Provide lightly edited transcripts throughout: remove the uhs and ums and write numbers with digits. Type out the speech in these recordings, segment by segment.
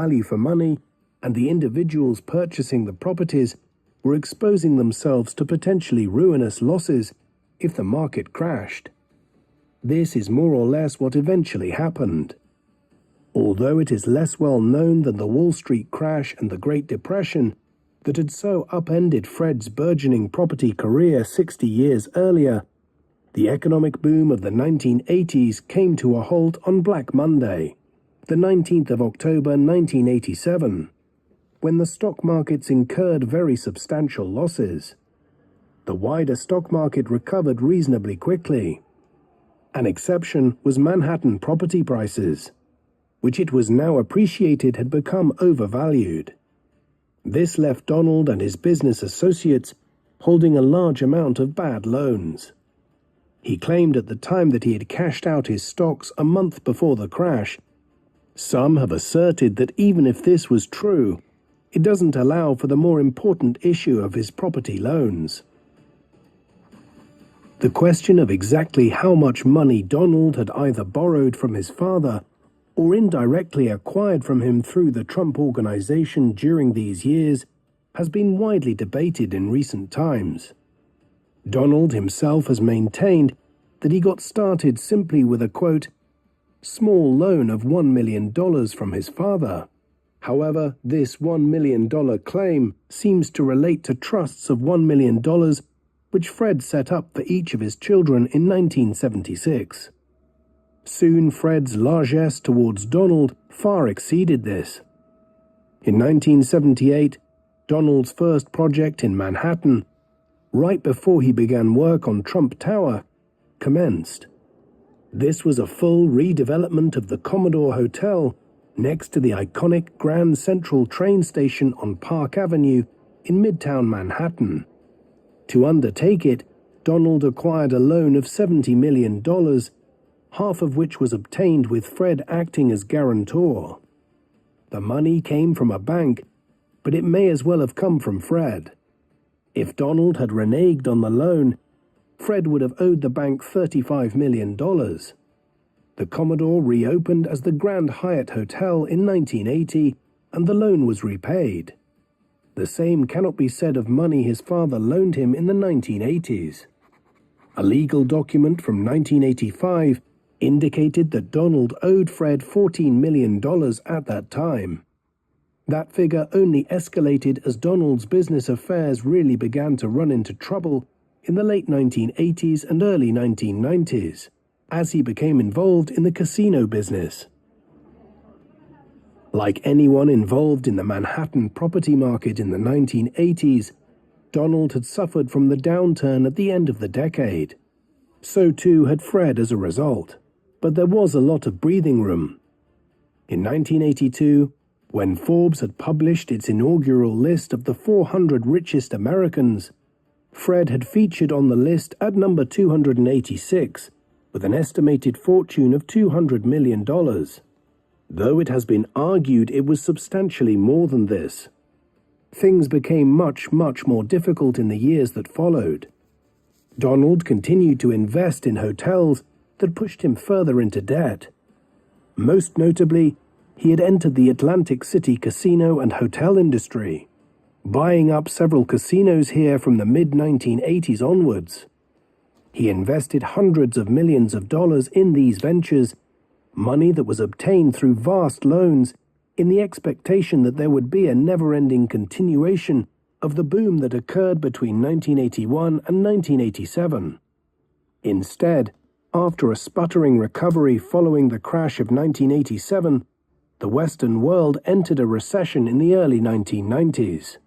value for money, and the individuals purchasing the properties were exposing themselves to potentially ruinous losses if the market crashed. This is more or less what eventually happened. Although it is less well known than the Wall Street crash and the Great Depression that had so upended Fred's burgeoning property career 60 years earlier, the economic boom of the 1980s came to a halt on Black Monday, the 19th of October 1987, when the stock markets incurred very substantial losses. The wider stock market recovered reasonably quickly. An exception was Manhattan property prices, which it was now appreciated had become overvalued. This left Donald and his business associates holding a large amount of bad loans. He claimed at the time that he had cashed out his stocks a month before the crash. Some have asserted that even if this was true, it doesn't allow for the more important issue of his property loans. The question of exactly how much money Donald had either borrowed from his father or indirectly acquired from him through the Trump Organization during these years has been widely debated in recent times. Donald himself has maintained that he got started simply with a, quote, small loan of $1 million from his father. However, this $1 million claim seems to relate to trusts of $1 million which Fred set up for each of his children in 1976. Soon Fred's largesse towards Donald far exceeded this. In 1978, Donald's first project in Manhattan, right before he began work on Trump Tower, commenced. This was a full redevelopment of the Commodore Hotel next to the iconic Grand Central train station on Park Avenue in Midtown Manhattan. To undertake it, Donald acquired a loan of $70 million, half of which was obtained with Fred acting as guarantor. The money came from a bank, but it may as well have come from Fred. If Donald had reneged on the loan, Fred would have owed the bank $35 million. The Commodore reopened as the Grand Hyatt Hotel in 1980, and the loan was repaid. The same cannot be said of money his father loaned him in the 1980s. A legal document from 1985 indicated that Donald owed Fred $14 million at that time. That figure only escalated as Donald's business affairs really began to run into trouble in the late 1980s and early 1990s, as he became involved in the casino business. Like anyone involved in the Manhattan property market in the 1980s, Donald had suffered from the downturn at the end of the decade. So too had Fred as a result, but there was a lot of breathing room. In 1982, when Forbes had published its inaugural list of the 400 richest Americans, Fred had featured on the list at number 286, with an estimated fortune of $200 million. Though it has been argued it was substantially more than this. Things became much more difficult in the years that followed. Donald continued to invest in hotels that pushed him further into debt. Most notably, he had entered the Atlantic City casino and hotel industry, buying up several casinos here from the mid-1980s onwards. He invested hundreds of millions of dollars in these ventures, money that was obtained through vast loans, in the expectation that there would be a never-ending continuation of the boom that occurred between 1981 and 1987. Instead, after a sputtering recovery following the crash of 1987, the Western world entered a recession in the early 1990s.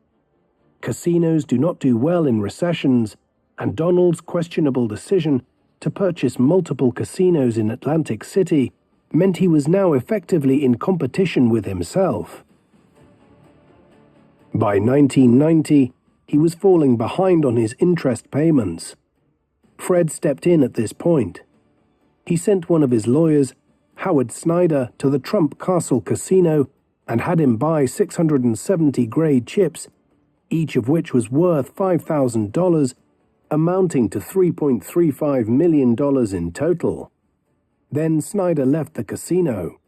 Casinos do not do well in recessions, and Donald's questionable decision to purchase multiple casinos in Atlantic City meant he was now effectively in competition with himself. By 1990, he was falling behind on his interest payments. Fred stepped in at this point. He sent one of his lawyers, Howard Snyder, to the Trump Castle Casino and had him buy 670 grade chips, each of which was worth $5,000, amounting to $3.35 million in total. Then Snyder left the casino.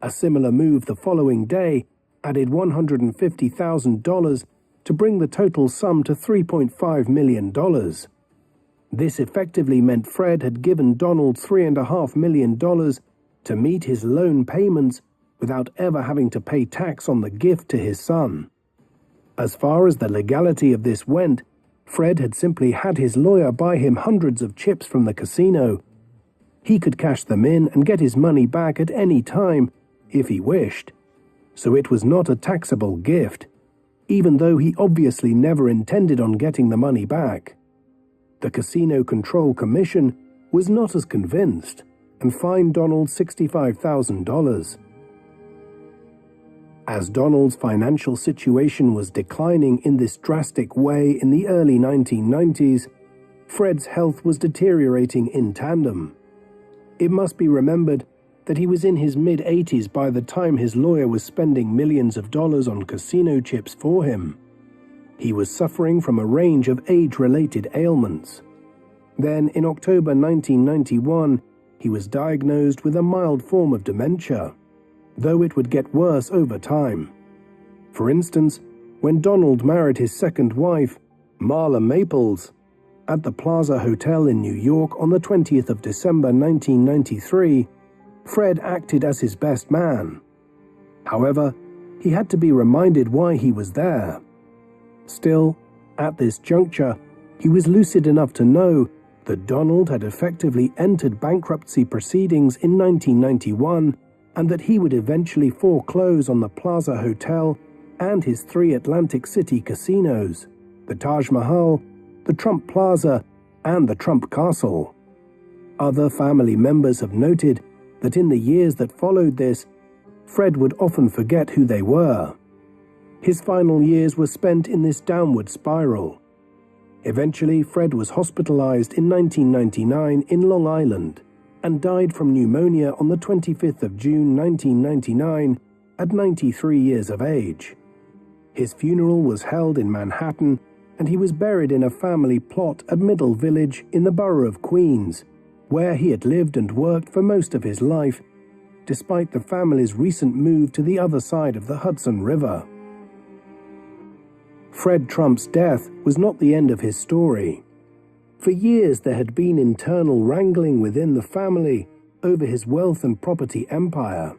A similar move the following day added $150,000 to bring the total sum to $3.5 million. This effectively meant Fred had given Donald $3.5 million to meet his loan payments without ever having to pay tax on the gift to his son. As far as the legality of this went, Fred had simply had his lawyer buy him hundreds of chips from the casino. He could cash them in and get his money back at any time, if he wished. So it was not a taxable gift, even though he obviously never intended on getting the money back. The Casino Control Commission was not as convinced and fined Donald $65,000. As Donald's financial situation was declining in this drastic way in the early 1990s, Fred's health was deteriorating in tandem. It must be remembered that he was in his mid-80s by the time his lawyer was spending millions of dollars on casino chips for him. He was suffering from a range of age-related ailments. Then, in October 1991, he was diagnosed with a mild form of dementia, though it would get worse over time. For instance, when Donald married his second wife, Marla Maples, at the Plaza Hotel in New York on the 20th of December 1993, Fred acted as his best man. However, he had to be reminded why he was there. Still, at this juncture, he was lucid enough to know that Donald had effectively entered bankruptcy proceedings in 1991 and that he would eventually foreclose on the Plaza Hotel and his 3 Atlantic City casinos, the Taj Mahal, the Trump Plaza, and the Trump Castle. Other family members have noted that in the years that followed this, Fred would often forget who they were. His final years were spent in this downward spiral. Eventually, Fred was hospitalized in 1999 in Long Island and died from pneumonia on the 25th of June 1999 at 93 years of age. His funeral was held in Manhattan, and he was buried in a family plot at Middle Village in the borough of Queens, where he had lived and worked for most of his life, despite the family's recent move to the other side of the Hudson River. Fred Trump's death was not the end of his story. For years there had been internal wrangling within the family over his wealth and property empire.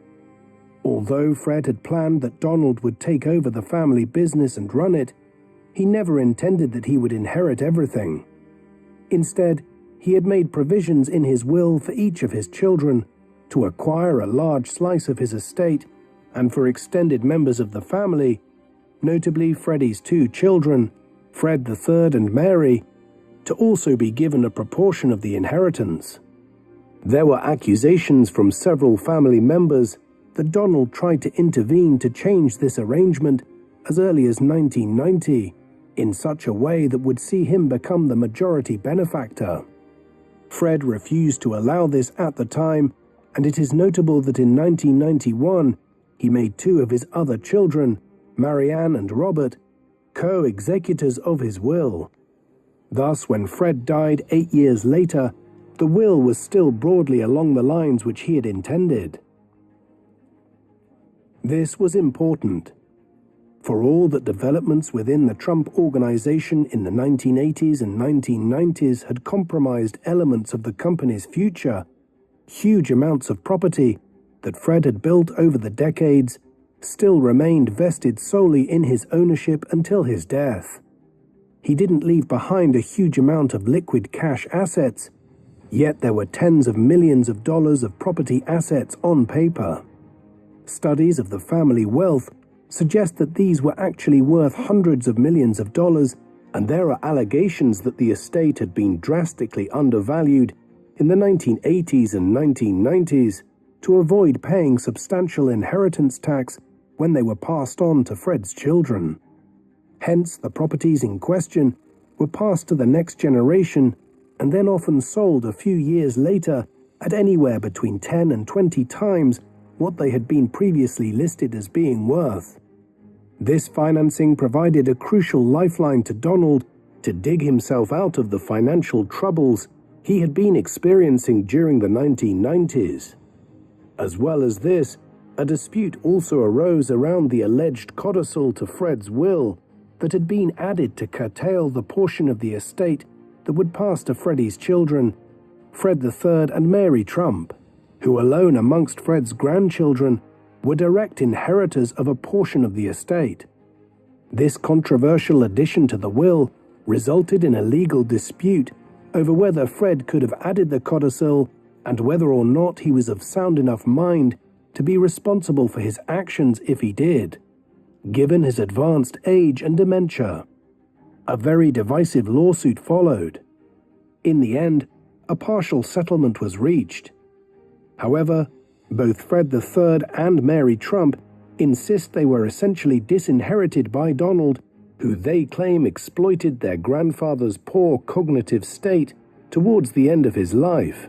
Although Fred had planned that Donald would take over the family business and run it, he never intended that he would inherit everything. Instead, he had made provisions in his will for each of his children to acquire a large slice of his estate and for extended members of the family, notably Freddie's 2 children, Fred III and Mary, to also be given a proportion of the inheritance. There were accusations from several family members that Donald tried to intervene to change this arrangement as early as 1990 in such a way that would see him become the majority benefactor. Fred refused to allow this at the time, and it is notable that in 1991 he made 2 of his other children, Marianne and Robert, co-executors of his will. Thus, when Fred died 8 years later, the will was still broadly along the lines which he had intended. This was important. For all that developments within the Trump organization in the 1980s and 1990s had compromised elements of the company's future, huge amounts of property that Fred had built over the decades still remained vested solely in his ownership until his death. He didn't leave behind a huge amount of liquid cash assets, yet there were tens of millions of dollars of property assets on paper. Studies of the family wealth suggest that these were actually worth hundreds of millions of dollars, and there are allegations that the estate had been drastically undervalued in the 1980s and 1990s to avoid paying substantial inheritance tax when they were passed on to Fred's children. Hence, the properties in question were passed to the next generation and then often sold a few years later at anywhere between 10 and 20 times what they had been previously listed as being worth. This financing provided a crucial lifeline to Donald to dig himself out of the financial troubles he had been experiencing during the 1990s. As well as this, A dispute also arose around the alleged codicil to Fred's will that had been added to curtail the portion of the estate that would pass to Freddie's children, Fred III and Mary Trump, who alone amongst Fred's grandchildren were direct inheritors of a portion of the estate. This controversial addition to the will resulted in a legal dispute over whether Fred could have added the codicil and whether or not he was of sound enough mind to be responsible for his actions if he did, given his advanced age and dementia. A very divisive lawsuit followed. In the end, a partial settlement was reached. However, both Fred III and Mary Trump insist they were essentially disinherited by Donald, who they claim exploited their grandfather's poor cognitive state towards the end of his life.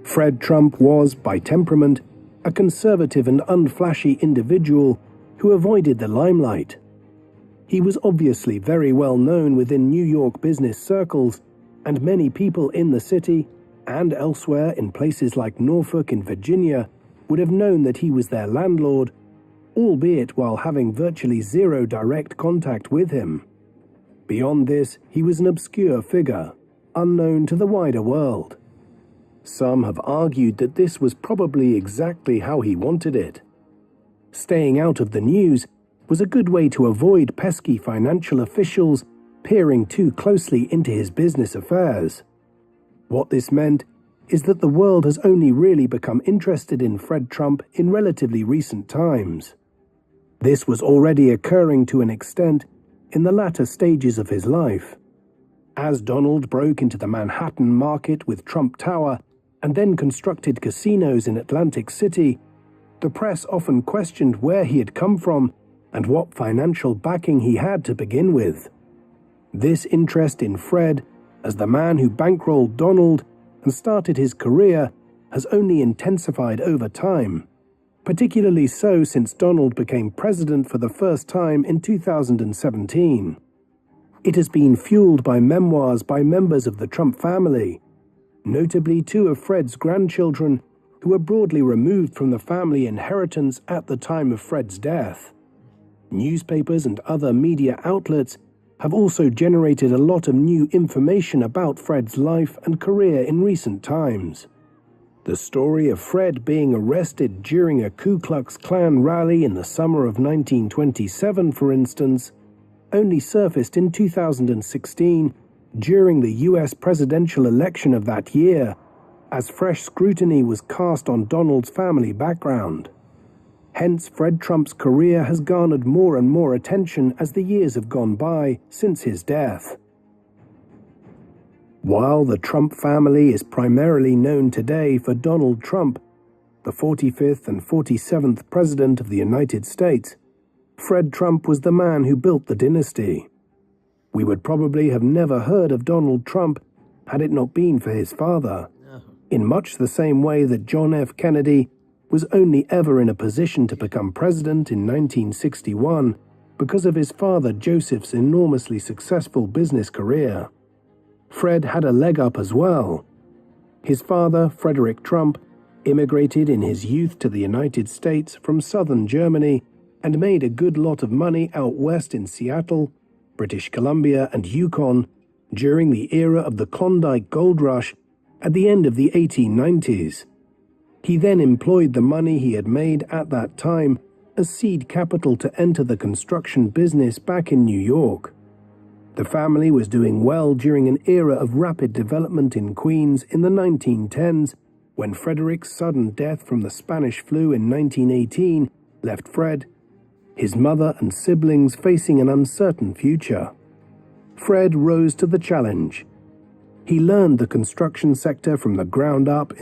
Fred Trump was, by temperament, a conservative and unflashy individual who avoided the limelight. He was obviously very well known within New York business circles, and many people in the city and elsewhere in places like Norfolk in Virginia would have known that he was their landlord, albeit while having virtually zero direct contact with him. Beyond this, he was an obscure figure, unknown to the wider world. Some have argued that this was probably exactly how he wanted it. Staying out of the news was a good way to avoid pesky financial officials peering too closely into his business affairs. What this meant is that the world has only really become interested in Fred Trump in relatively recent times. This was already occurring to an extent in the latter stages of his life. As Donald broke into the Manhattan market with Trump Tower and then constructed casinos in Atlantic City, the press often questioned where he had come from and what financial backing he had to begin with. This interest in Fred, as the man who bankrolled Donald and started his career, has only intensified over time, particularly so since Donald became president for the first time in 2017. It has been fueled by memoirs by members of the Trump family, notably two of Fred's grandchildren who were broadly removed from the family inheritance at the time of Fred's death. Newspapers and other media outlets have also generated a lot of new information about Fred's life and career in recent times. The story of Fred being arrested during a Ku Klux Klan rally in the summer of 1927, for instance, only surfaced in 2016 during the US presidential election of that year, as fresh scrutiny was cast on Donald's family background. Hence, Fred Trump's career has garnered more and more attention as the years have gone by since his death. While the Trump family is primarily known today for Donald Trump, the 45th and 47th President of the United States, Fred Trump was the man who built the dynasty. We would probably have never heard of Donald Trump had it not been for his father, in much the same way that John F. Kennedy was only ever in a position to become president in 1961 because of his father Joseph's enormously successful business career. Fred had a leg up as well. His father, Frederick Trump, immigrated in his youth to the United States from southern Germany and made a good lot of money out west in Seattle, British Columbia, and Yukon during the era of the Klondike Gold Rush at the end of the 1890s. He then employed the money he had made at that time as seed capital to enter the construction business back in New York. The family was doing well during an era of rapid development in Queens in the 1910s, when Frederick's sudden death from the Spanish flu in 1918 left Fred, his mother and siblings facing an uncertain future. Fred rose to the challenge. He learned the construction sector from the ground up in